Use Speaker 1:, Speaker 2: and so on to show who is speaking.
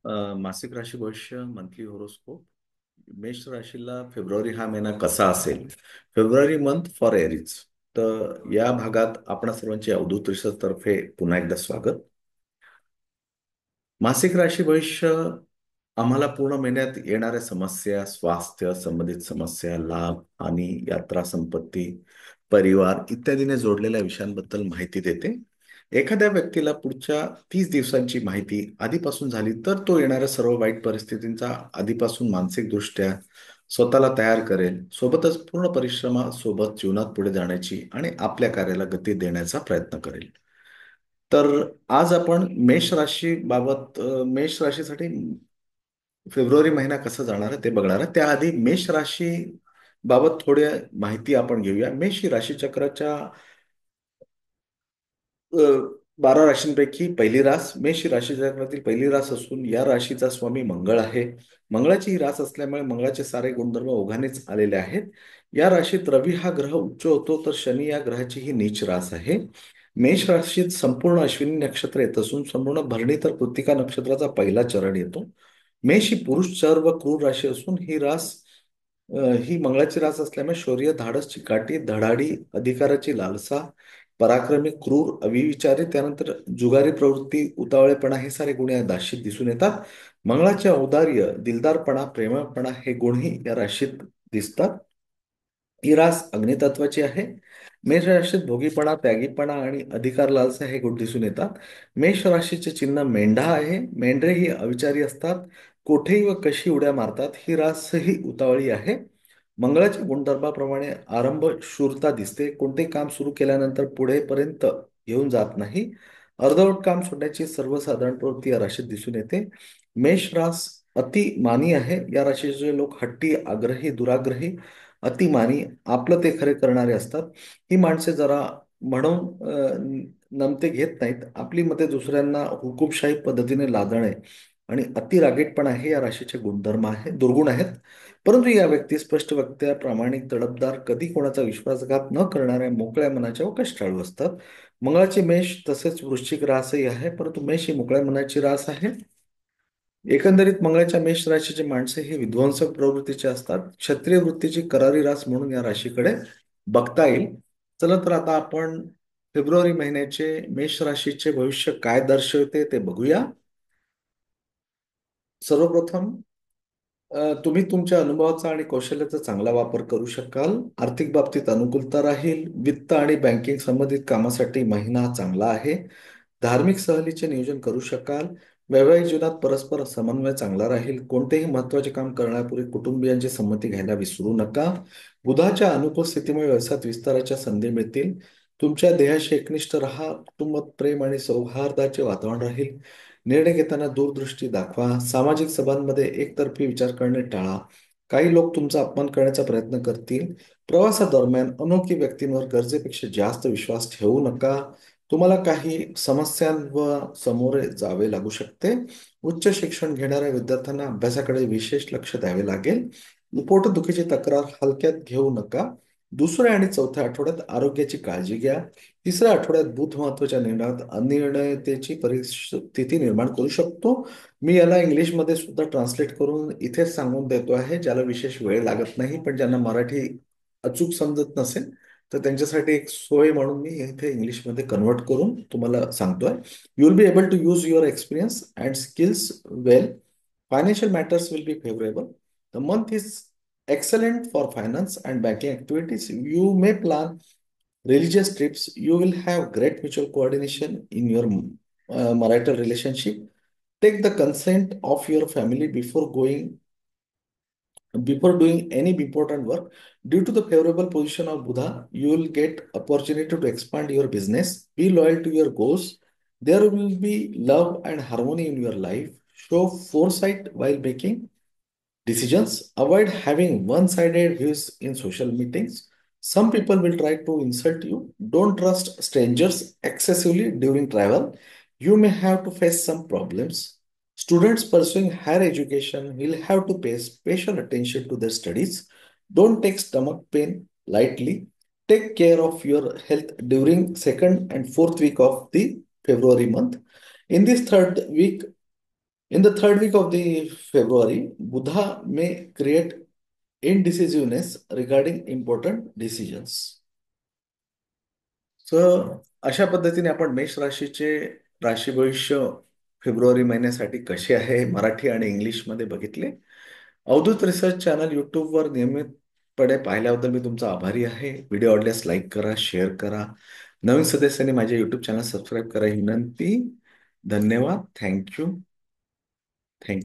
Speaker 1: मासिक राशी भविष्य मंथली हॉरोस्कोप. मेष राशीला फेब्रुवारी हा महिना कसा असेल? February month for Aries. तर या भागात आपण सर्वांचे अवधूत रिसर्च तर्फे पुन्हा एकदा स्वागत. मासिक राशी भविष्य आम्हाला पूर्ण महिन्यात येणाऱ्या समस्या, स्वास्थ्य संबंधित समस्या, लाभ आणि यात्रा, संपत्ती, परिवार इत्यादीने जोडलेल्या विषयांबद्दल माहिती देते. एखाद्या व्यक्तीला पुढच्या 30 दिवसांची माहिती आधीपासून झाली तर तो येणाऱ्या सर्व वाईट परिस्थितींचा आधीपासून मानसिकदृष्ट्या स्वतःला तयार करेल. सोबतच पूर्ण परिश्रमासोबत जीवनात पुढे जाण्याची आणि आपल्या कार्याला गती देण्याचा प्रयत्न करेल. तर आज आपण मेष राशी बाबत मेष राशीसाठी फेब्रुवारी महिना कसा जाणार आहे ते बघणार आहे. त्याआधी मेष राशी बाबत थोडी माहिती आपण घेऊया. मेष ही राशीचक्राच्या अ, 12 राशींपैकी पहिली रास. मेष ही राशीचक्रातील पहिली रास असून या राशीचा स्वामी मंगळ आहे. मंगळाची ही रास असल्यामुळे मंगळाचे सारे गुणधर्म ओघानेच आलेले आहेत. या राशीत रवी हा ग्रह उच्च होतो, तर शनी या ग्रहाची ही नीच रास आहे. मेष राशीत संपूर्ण अश्विनी नक्षत्र येत असून संपूर्ण भरणी तर कृत्तिका नक्षत्राचा पहिला चरण येतो. मेष ही पुरुष चर व क्रूर राशी असून ही मंगळाची रास असल्यामुळे शौर्य, धाडस, चिकाटी, धडाडी, अधिकाराची लालसा, पराक्रमी, क्रूर, अविविचारी, त्यानंतर जुगारी प्रवृत्ती, उतावळेपणा हे सारे गुण या राशीत दिसून येतात. मंगळाचे औदार्य, दिलदारपणा, प्रेमळपणा हे गुणही या राशीत दिसतात. ही रास अग्नितत्वाची आहे. मेष राशीत भोगीपणा, त्यागीपणा आणि अधिकार लालसा हे गुण दिसून येतात. मेष राशीचे चिन्ह मेंढा आहे. मेंढरे ही अविचारी असतात, कोठेही व कशी उड्या मारतात. ही रास ही उतावळी आहे. मंगळाच्या गुणधर्माप्रमाणे आरंभ शूरता दिसते. कोणते काम सुरू केल्यानंतर पुढेपर्यंत घेऊन जात नाही. अर्धवट काम सोडण्याची सर्वसाधारण प्रवृत्ती या राशीत दिसून येते. मेष रास अति मानी आहे. या राशीचे लोक हट्टी, आग्रही, दुराग्रही, अतिमानी, आपलं ते खरे करणारे असतात. ही माणसे जरा म्हणून नमते घेत नाहीत. आपली मते दुसऱ्यांना हुकूमशाही पद्धतीने लादणे आणि अति रागीटपणा हे या राशीचे गुणधर्म आहे, दुर्गुण आहेत. परंतु या व्यक्ती स्पष्ट वक्त्या, प्रामाणिक, तडफदार, कधी कोणाचा विश्वासघात न करणाऱ्या, मोकळ्या मनाच्या व कष्टाळू असतात. मंगळाचे मेष तसेच वृश्चिक रासही आहे, परंतु मेष ही मोकळ्या मनाची रास आहे. एकंदरीत मंगळाच्या मेष राशीचे माणसे हे विध्वंसक प्रवृत्तीचे असतात. क्षत्रिय वृत्तीची करारी रास म्हणून या राशीकडे बघता येईल. चला तर आता आपण फेब्रुवारी महिन्याचे मेष राशीचे भविष्य काय दर्शवते ते बघूया. सर्वप्रथम तुम्ही तुमच्या अनुभवाचा आणि कौशल्याचा चांगला वापर करू शकाल. आर्थिक बाबतीत अनुकूलता राहील. वित्त आणि बँकिंग संबंधित कामासाठी महिना चांगला आहे. धार्मिक सहलीचे नियोजन करू शकाल. वैवाहिक जीवनात परस्पर समन्वय चांगला राहील. कोणतेही महत्त्वाचे काम करण्यापूर्वी कुटुंबियांची संमती घ्यायला विसरू नका. बुधाच्या अनुकूल स्थितीमुळे व्यवसायात विस्ताराच्या संधी मिळतील. तुमच्या ध्येयाशी एकनिष्ठ राहा. कुटुंबात प्रेम आणि सौहार्दाचे वातावरण राहील. निर्णय घेताना दूरदृष्टी दाखवा. सामाजिक सभांमध्ये एकतर्फी विचार करणे टाळा. काही लोक तुमचा अपमान करण्याचा प्रयत्न करतील. प्रवासादरम्यान अनोळखी व्यक्तींवर गरजेपेक्षा जास्त विश्वास ठेवू नका. तुम्हाला काही समस्यांवर सामोरे जावे लागू शकते. उच्च शिक्षण घेणाऱ्या विद्यार्थ्यांना अभ्यासाकडे विशेष लक्ष द्यावे लागेल. पोटदुखीची तक्रार हलक्यात घेऊ नका. दुसऱ्या आणि चौथ्या आठवड्यात आरोग्याची काळजी घ्या. तिसऱ्या आठवड्यात बुध महत्वाच्या निर्णयात अनिर्णयतेची परिस्थिती निर्माण करू शकतो. मी याला इंग्लिशमध्ये सुद्धा ट्रान्सलेट करून इथेच सांगून देतो आहे, ज्याला विशेष वेळ लागत नाही, पण ज्यांना मराठी अचूक समजत नसेल तर त्यांच्यासाठी एक सोय म्हणून मी इथे इंग्लिशमध्ये कन्वर्ट करून तुम्हाला सांगतोय. You will be able to use your experience and skills well. Financial matters will be favourable. The month is excellent for finance and banking activities. You may plan religious trips. You will have great mutual coordination in your marital relationship. Take the consent of your family before doing any important work. Due to the favorable position of Buddha, you will get opportunity to expand your business. Be loyal to your goals. There will be love and harmony in your life. Show foresight while making decisions. Avoid having one sided views in social meetings. Some people will try to insult you. Don't trust strangers excessively during travel. You may have to face some problems. Students pursuing higher education will have to pay special attention to their studies. Don't take stomach pain lightly. Take care of your health during second and fourth week of the February month. In this third week, In the third week of the February, Buddha may create indecisiveness regarding important decisions. तर अशा पद्धतीने आपण मेष राशीचे राशी भविष्य February महिन्यासाठी कसे आहे मराठी आणि इंग्लिशमध्ये बघितले. अवधूत रिसर्च चॅनल यूट्यूबवर नियमितपणे पाहिल्याबद्दल मी तुमचा आभारी आहे. व्हिडिओ आवडल्यास लाईक करा, शेअर करा. नवीन सदस्यांनी माझे यूट्यूब चॅनल सबस्क्राईब करा ही विनंती. धन्यवाद. थँक्यू. थँक्यू.